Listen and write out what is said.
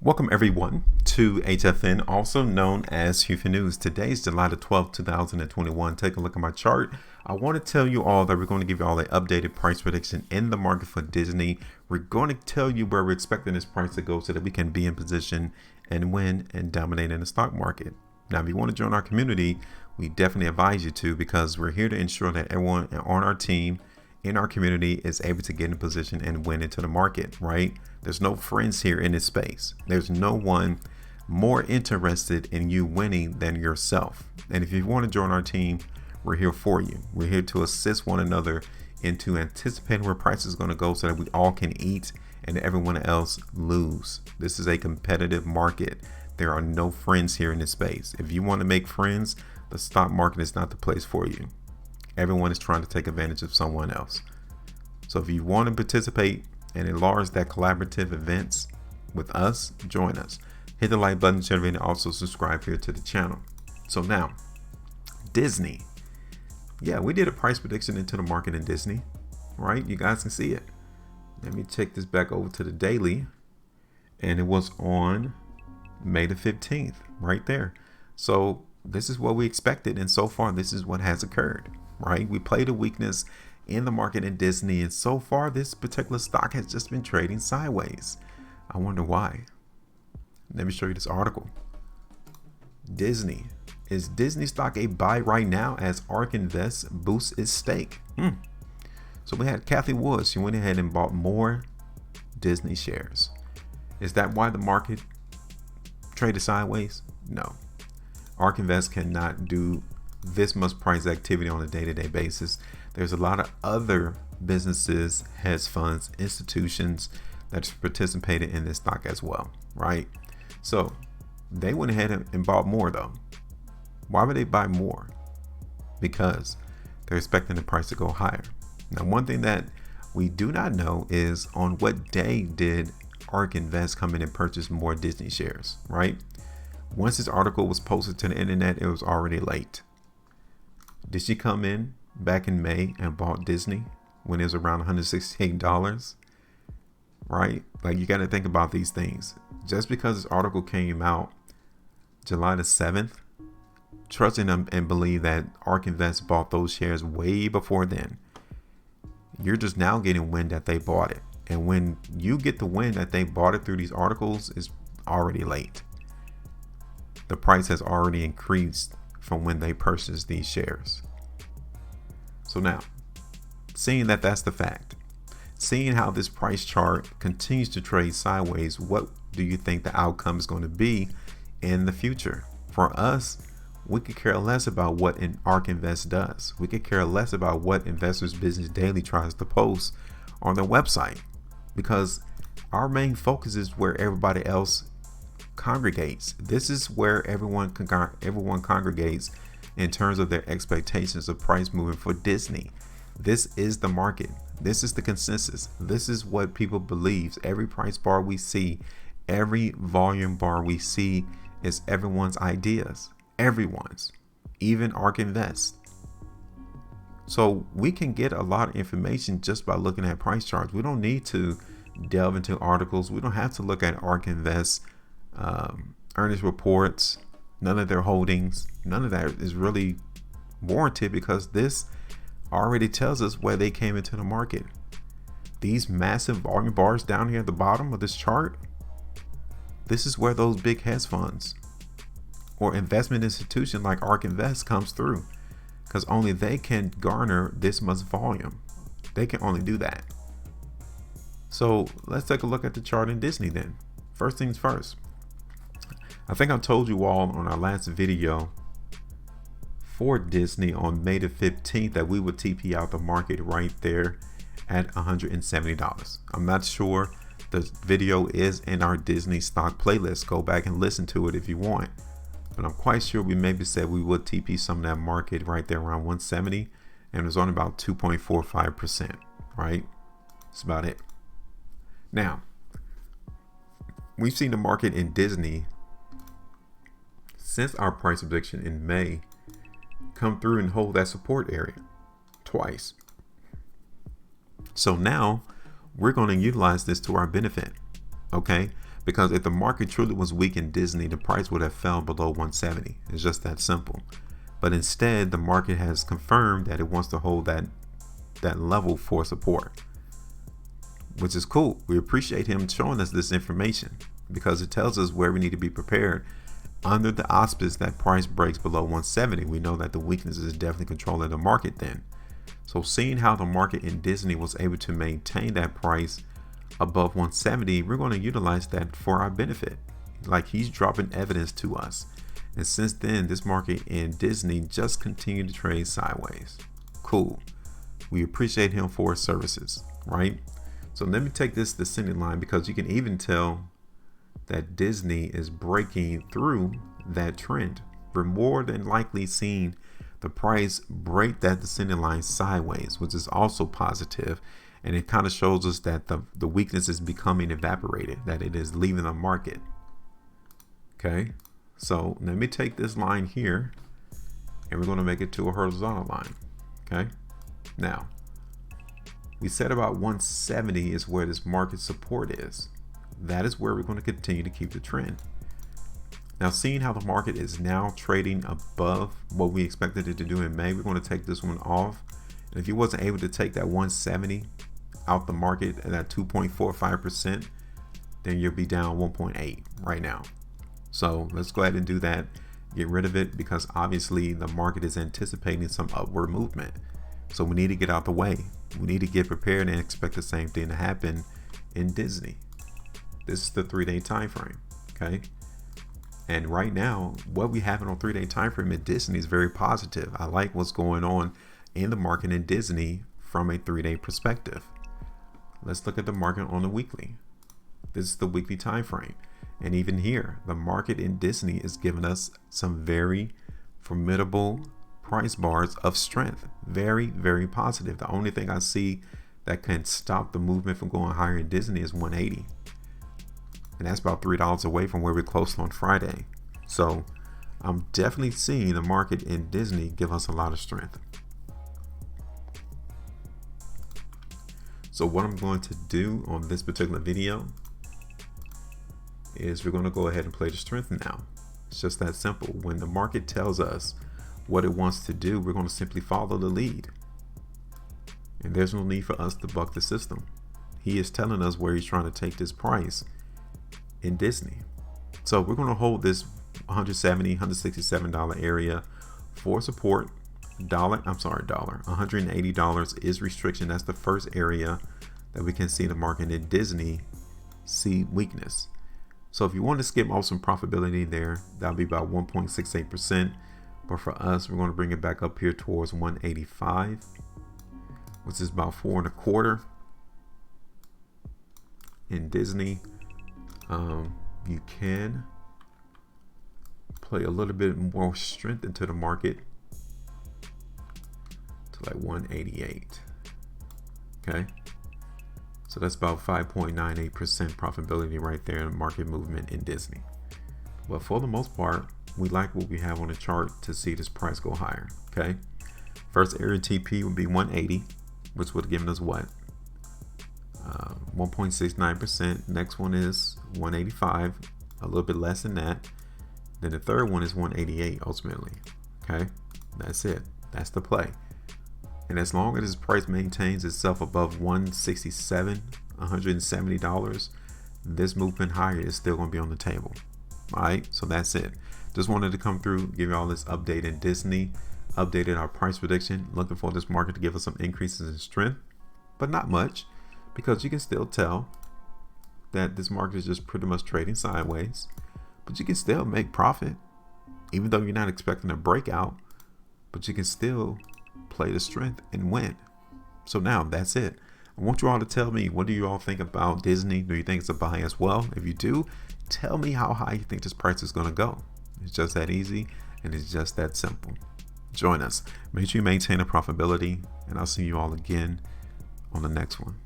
Welcome everyone to HueFin, also known as HueFin News. Today is July the 12th, 2021. Take a look at my chart. I want to tell you all that we're going to give you all the updated price prediction in the market for Disney. We're going to tell you where we're expecting this price to go so that we can be in position and win and dominate in the stock market. Now, if you want to join our community, we definitely advise you to, because we're here to ensure that everyone on our team, in our community, is able to get in position and win into the market, right? There's no friends here in this space. There's no one more interested in you winning than yourself. And if you want to join our team, we're here for you. We're here to assist one another into anticipating where price is going to go so that we all can eat and everyone else lose. This is a competitive market. There are no friends here in this space. If you want to make friends, the stock market is not the place for you. Everyone is trying to take advantage of someone else. So if you want to participate and enlarge that collaborative events with us, join us. Hit the like button, share the video, and also subscribe here to the channel. So now, Disney. Yeah, we did a price prediction into the market in Disney, right? You guys can see it. Let me check this back over to the daily. And it was on May the 15th, right there. So this is what we expected. And so far, this is what has occurred. Right? We played a weakness in the market in Disney, and so far this particular stock has just been trading sideways. I wonder why. Let me show you this article. Disney. Is Disney stock a buy right now as ARK Invest boosts its stake? So we had Kathy Wood. She went ahead and bought more Disney shares. Is that why the market traded sideways? No. ARK Invest cannot do this much price activity on a day-to-day basis. There's a lot of other businesses, hedge funds, institutions that's participated in this stock as well, right? So they went ahead and bought more though. Why would they buy more? Because they're expecting the price to go higher. Now, one thing that we do not know is on what day did ARK Invest come in and purchase more Disney shares, right? Once this article was posted to the internet, it was already late. Did she come in back in May and bought Disney when it was around $168? Right? Like, you got to think about these things. Just because this article came out July the 7th, trusting them and believe that ARK Invest bought those shares way before then. You're just now getting wind that they bought it. And when you get the wind that they bought it through these articles, it's already late. The price has already increased from when they purchased these shares. So now, seeing that that's the fact, seeing how this price chart continues to trade sideways, what do you think the outcome is going to be in the future? For us, we could care less about what an ARK Invest does. We could care less about what Investors Business Daily tries to post on their website, because our main focus is where everybody else congregates. This is where everyone congregates in terms of their expectations of price moving for Disney. This is the market. This is the consensus. This is what people believe. Every price bar we see, every volume bar we see is everyone's ideas. Everyone's, even ARK Invest. So we can get a lot of information just by looking at price charts. We don't need to delve into articles. We don't have to look at ARK Invest earnings reports, none of their holdings. None of that is really warranted, because this already tells us where they came into the market. These massive volume bars down here at the bottom of this chart, this is where those big hedge funds or investment institution like ARK Invest comes through, because only they can garner this much volume. They can only do that. So let's take a look at the chart in Disney then. First things first. I think I told you all on our last video for Disney on May the 15th that we would TP out the market right there at $170. I'm not sure. The video is in our Disney stock playlist. Go back and listen to it if you want. But I'm quite sure we maybe said we would TP some of that market right there around 170, and it was on about 2.45%, right? That's about it. Now, we've seen the market in Disney since our price prediction in May come through and hold that support area twice. So now we're going to utilize this to our benefit. Okay, Because if the market truly was weak in Disney, the price would have fell below 170. It's just that simple. But instead, the market has confirmed that it wants to hold that level for support, which is cool. We appreciate him showing us this information because it tells us where we need to be prepared under the auspice that price breaks below 170. We know that the weakness is definitely controlling the market then. So seeing how the market in Disney was able to maintain that price above 170, we're going to utilize that for our benefit. Like, he's dropping evidence to us. And since then, this market in Disney just continued to trade sideways. Cool. We appreciate him for his services, right? So let me take this descending line, because you can even tell that Disney is breaking through that trend. We're more than likely seeing the price break that descending line sideways, which is also positive. And it kind of shows us that the weakness is becoming evaporated, that it is leaving the market. Okay, so let me take this line here and we're going to make it to a horizontal line. Okay, now we said about 170 is where this market support is. That is where we're going to continue to keep the trend. Now, seeing how the market is now trading above what we expected it to do in May, we're going to take this one off. And if you wasn't able to take that 170 out the market at that 2.45%, then you'll be down 1.8 right now. So let's go ahead and do that. Get rid of it, because obviously the market is anticipating some upward movement. So we need to get out the way. We need to get prepared and expect the same thing to happen in Disney. This is the 3-day time frame. Okay. And right now, what we have on a 3-day time frame at Disney is very positive. I like what's going on in the market in Disney from a 3-day perspective. Let's look at the market on the weekly. This is the weekly time frame. And even here, the market in Disney is giving us some very formidable price bars of strength. Very, very positive. The only thing I see that can stop the movement from going higher in Disney is 180. And that's about $3 away from where we closed on Friday. So I'm definitely seeing the market in Disney give us a lot of strength. So what I'm going to do on this particular video is we're going to go ahead and play the strength now. It's just that simple. When the market tells us what it wants to do, we're going to simply follow the lead. And there's no need for us to buck the system. He is telling us where he's trying to take this price in Disney. So we're going to hold this $170, $167 area for support. $180 is restriction. That's the first area that we can see the market in Disney see weakness. So if you want to skip off some profitability there, that'll be about 1.68%. But for us, we're going to bring it back up here towards 185, which is about 4.25 in Disney. You can play a little bit more strength into the market to like 188. Okay, so that's about 5.98% profitability right there in market movement in Disney. But for the most part, we like what we have on the chart to see this price go higher. Okay, first area TP would be 180, which would have given us what, 1.69%. Next one is 185, a little bit less than that. Then the third one is 188 ultimately. Okay, that's it. That's the play. And as long as this price maintains itself above 167, $170, this movement higher is still going to be on the table. All right, so that's it. Just wanted to come through, give you all this update in Disney, updated our price prediction, looking for this market to give us some increases in strength, but not much, because you can still tell that this market is just pretty much trading sideways, but you can still make profit, even though you're not expecting a breakout, but you can still play the strength and win. So now that's it. I want you all to tell me, what do you all think about Disney? Do you think it's a buy as well? If you do, tell me how high you think this price is going to go. It's just that easy, and it's just that simple. Join us. Make sure you maintain a profitability, and I'll see you all again on the next one.